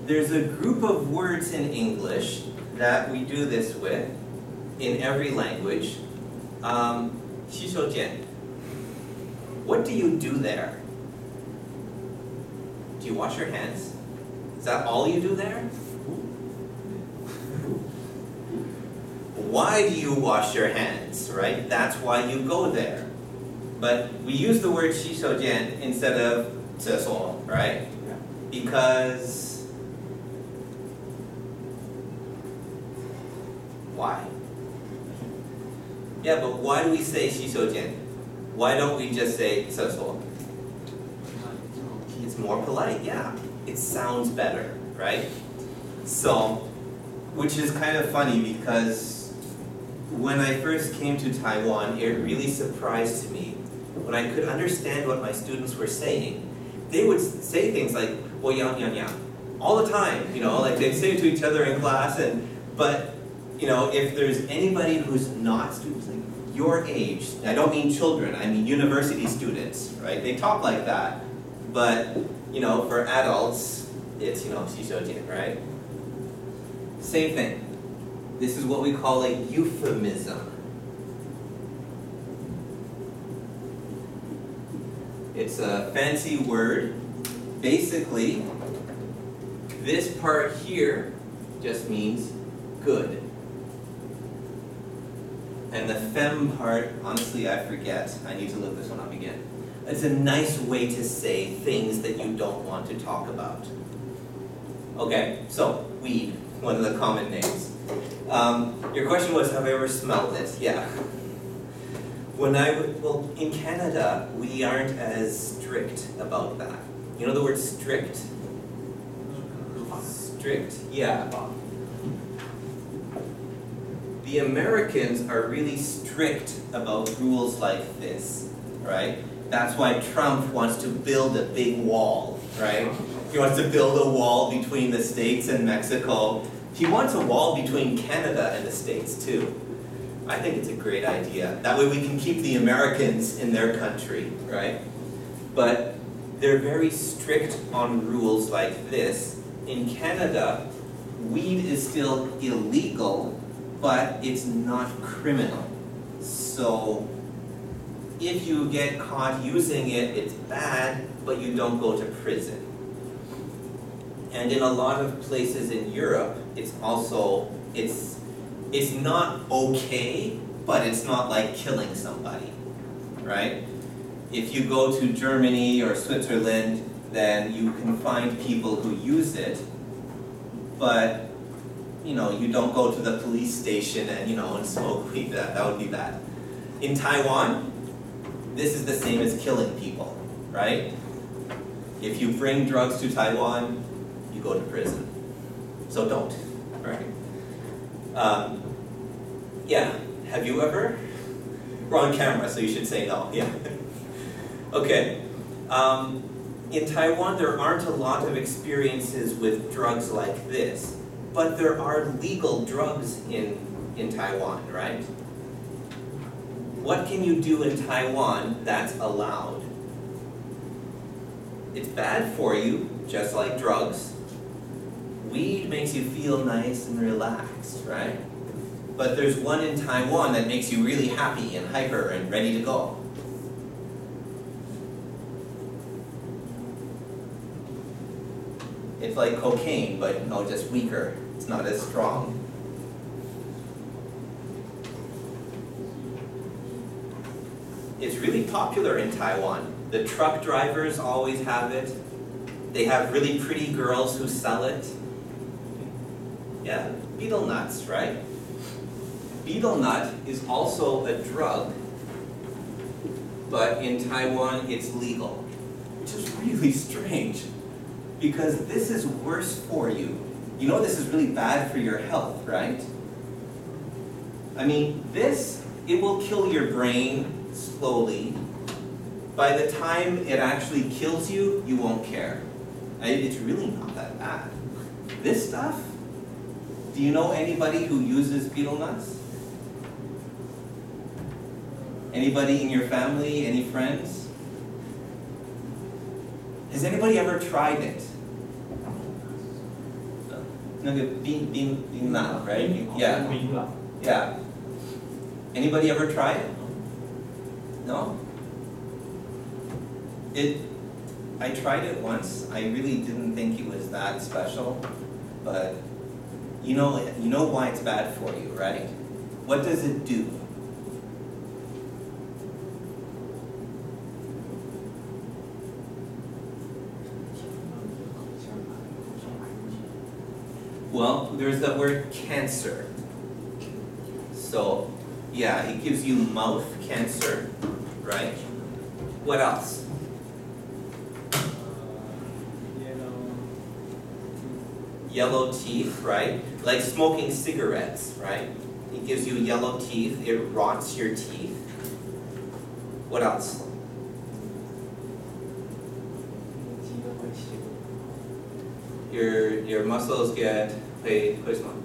there's a group of words in English that we do this with in every language. 洗手间. What do you do there? Do you wash your hands? Is that all you do there? Why do you wash your hands, right? That's why you go there. But we use the word 洗手间 instead of 厕所, right? Because why? Yeah, but why do we say 洗手间? Why don't we just say 厕所? It's more polite, yeah. It sounds better, right? So, which is kind of funny because when I first came to Taiwan, it really surprised me. When I could understand what my students were saying, they would say things like, well, yang, yang, yang, all the time, you know, like they'd say it to each other in class, but, you know, if there's anybody who's not students, like your age, I don't mean children, I mean university students, right? They talk like that, but, you know, for adults, it's, you know, 洗手间, right? Same thing. This is what we call a euphemism. It's a fancy word. Basically, this part here just means good. And the fem part, honestly, I forget. I need to look this one up again. It's a nice way to say things that you don't want to talk about. Okay, so weed, one of the common names. Your question was, have I ever smelled it? Yeah. Well, in Canada, we aren't as strict about that. You know the word strict? Strict, yeah. The Americans are really strict about rules like this, right? That's why Trump wants to build a big wall, right? He wants to build a wall between the States and Mexico. He wants a wall between Canada and the States too. I think it's a great idea. That way we can keep the Americans in their country, right? But they're very strict on rules like this. In Canada, weed is still illegal, but it's not criminal. So if you get caught using it, it's bad, but you don't go to prison. And in a lot of places in Europe, it's not okay, but it's not like killing somebody, right? If you go to Germany or Switzerland, then you can find people who use it, but you know, you don't go to the police station and, you know, and smoke weed. That would be bad. In Taiwan, this is the same as killing people, right? If you bring drugs to Taiwan, you go to prison. So don't, right? Yeah, have you ever? We're on camera, so you should say no, yeah. Okay. In Taiwan, there aren't a lot of experiences with drugs like this, but there are legal drugs in Taiwan, right? What can you do in Taiwan that's allowed? It's bad for you, just like drugs. Weed makes you feel nice and relaxed, right? But there's one in Taiwan that makes you really happy and hyper and ready to go. It's like cocaine, but no, just weaker. It's not as strong. It's really popular in Taiwan. The truck drivers always have it. They have really pretty girls who sell it. Yeah, betel nuts, right? Betel nut is also a drug, but in Taiwan it's legal, which is really strange, because this is worse for you. You know this is really bad for your health, right? I mean, it will kill your brain slowly. By the time it actually kills you, you won't care. It's really not that bad. This stuff, do you know anybody who uses betel nuts? Anybody in your family, any friends? Has anybody ever tried it? 那个槟榔, right? Yeah. 槟榔 Yeah. Anybody ever try it? No? I tried it once. I really didn't think it was that special, but you know why it's bad for you, right? What does it do? Well, there's the word cancer. So, yeah, it gives you mouth cancer, right? What else? Yellow teeth, right? Like smoking cigarettes, right? It gives you yellow teeth, it rots your teeth. What else? Your muscles get, wait, where's one?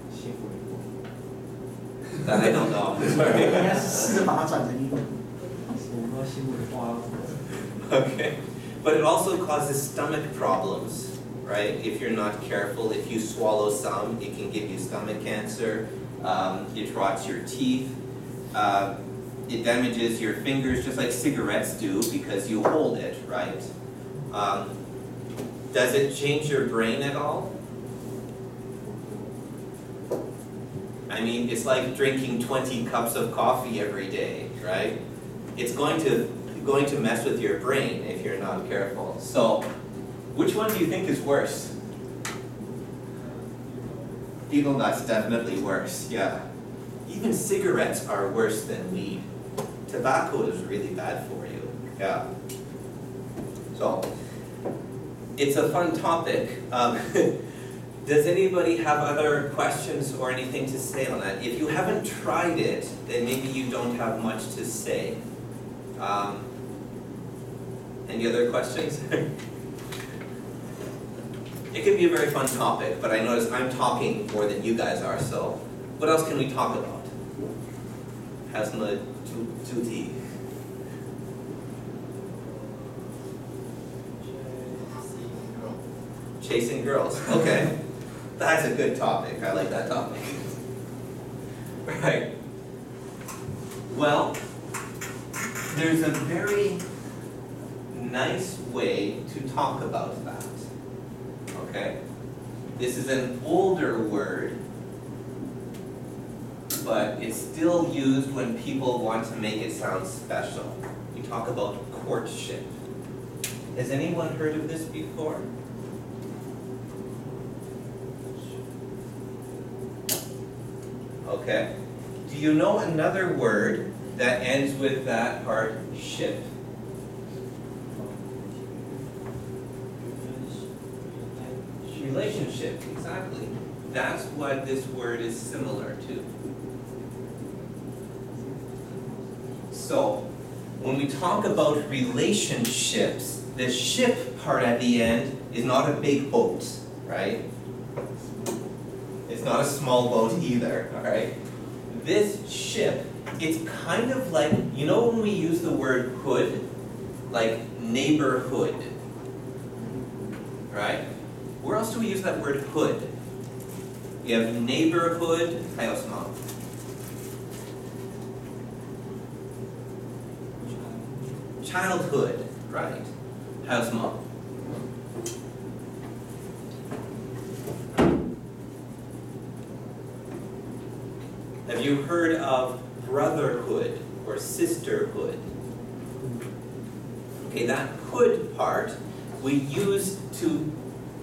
That I don't know. 应该是试着把它转成英文。 Okay. But it also causes stomach problems, right? If you're not careful, if you swallow some, it can give you stomach cancer. It rots your teeth. It damages your fingers just like cigarettes do because you hold it, right? Does it change your brain at all? I mean, it's like drinking 20 cups of coffee every day, right? It's going to mess with your brain if you're not careful. So, which one do you think is worse? Betel nut's definitely worse, yeah. Even cigarettes are worse than weed. Tobacco is really bad for you, yeah. So, it's a fun topic. Does anybody have other questions or anything to say on that? If you haven't tried it, then maybe you don't have much to say. Any other questions? It could be a very fun topic, but I notice I'm talking more than you guys are, so what else can we talk about? Has the duty. Chasing girls, okay. That's a good topic, I like that topic. Right. Well, there's a very nice way to talk about that, okay? This is an older word, but it's still used when people want to make it sound special. We talk about courtship. Has anyone heard of this before? Okay. Do you know another word that ends with that part, ship? Relationship, exactly. That's what this word is similar to. So, when we talk about relationships, the ship part at the end is not a big boat, right? It's not a small boat either, all right? This ship, it's kind of like, you know when we use the word hood? Like neighborhood, right? Where else do we use that word hood? We have neighborhood, 还有什么? Childhood, right? 还有什么? Have you heard of brotherhood or sisterhood? Okay, that hood part we use to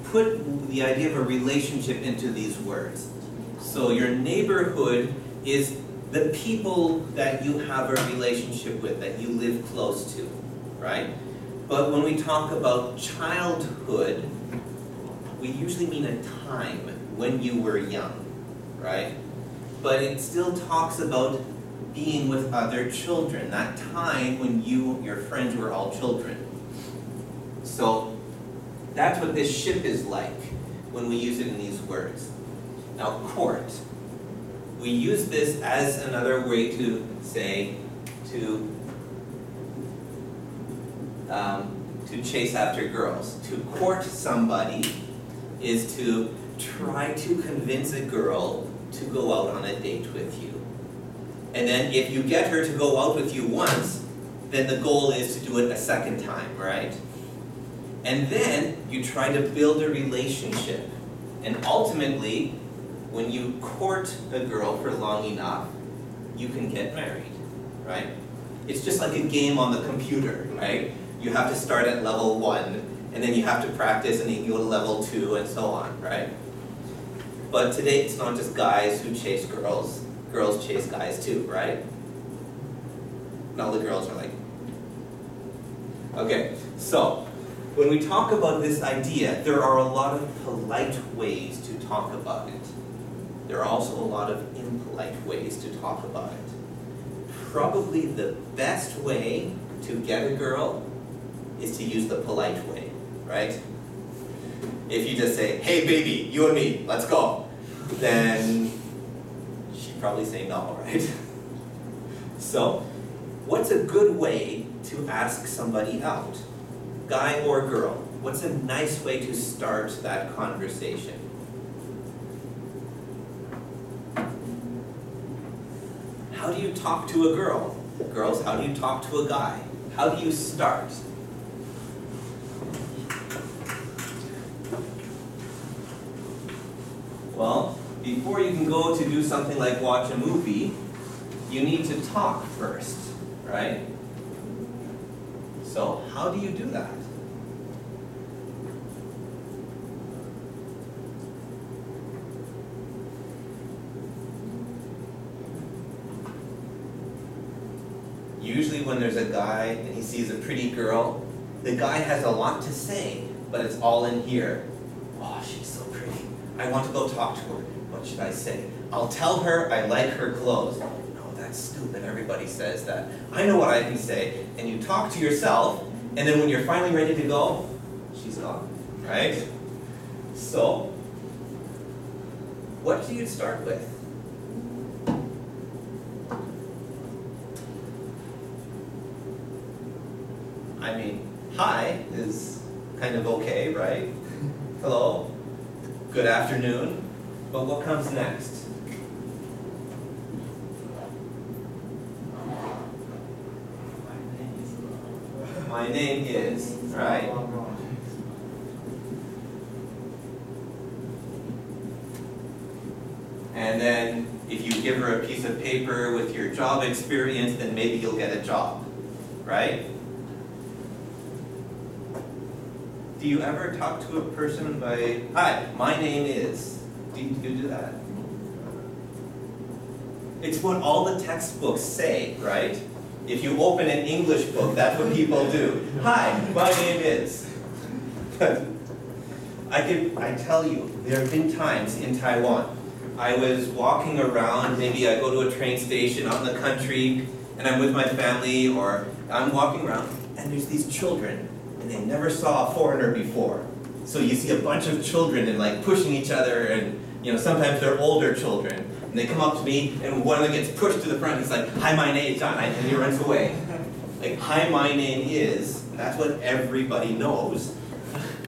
put the idea of a relationship into these words. So your neighborhood is the people that you have a relationship with, that you live close to, right? But when we talk about childhood, we usually mean a time when you were young, right? But it still talks about being with other children, that time when your friends were all children. So that's what this ship is like when we use it in these words. Now, court. We use this as another way to say, to chase after girls. To court somebody is to try to convince a girl to go out on a date with you. And then if you get her to go out with you once, then the goal is to do it a second time, right? And then you try to build a relationship. And ultimately, when you court a girl for long enough, you can get married, right? It's just like a game on the computer, right? You have to start at level 1, and then you have to practice, and then you go to level 2, and so on, right? But today, it's not just guys who chase girls. Girls chase guys too, right? And all the girls are like... Okay, so, when we talk about this idea, there are a lot of polite ways to talk about it. There are also a lot of impolite ways to talk about it. Probably the best way to get a girl is to use the polite way, right? If you just say, hey baby, you and me, let's go, then she'd probably say no, right? So, what's a good way to ask somebody out? Guy or girl? What's a nice way to start that conversation? How do you talk to a girl? Girls, how do you talk to a guy? How do you start? Well, before you can go to do something like watch a movie, you need to talk first, right? So, how do you do that? Usually when there's a guy and he sees a pretty girl, the guy has a lot to say, but it's all in here. Oh, she's so pretty. I want to go talk to her. What should I say? I'll tell her I like her clothes. No, that's stupid. Everybody says that. I know what I can say. And you talk to yourself, and then when you're finally ready to go, she's gone, right? So, what do you start with? I mean, hi is kind of okay, right? Hello, good afternoon, but what comes next? My name is, right? And then if you give her a piece of paper with your job experience, then maybe you'll get a job, right? Do you ever talk to a person by, hi, my name is? Do you do that? It's what all the textbooks say, right? If you open an English book, that's what people do. Hi, my name is. I tell you, there have been times in Taiwan, I was walking around, maybe I go to a train station out in the country, and I'm with my family, or I'm walking around, and there's these children, and they never saw a foreigner before. So you see a bunch of children and like pushing each other, and sometimes they're older children. And they come up to me, and one of them gets pushed to the front, and he's like, hi, my name is John, and he runs away. Like, hi, my name is, that's what everybody knows.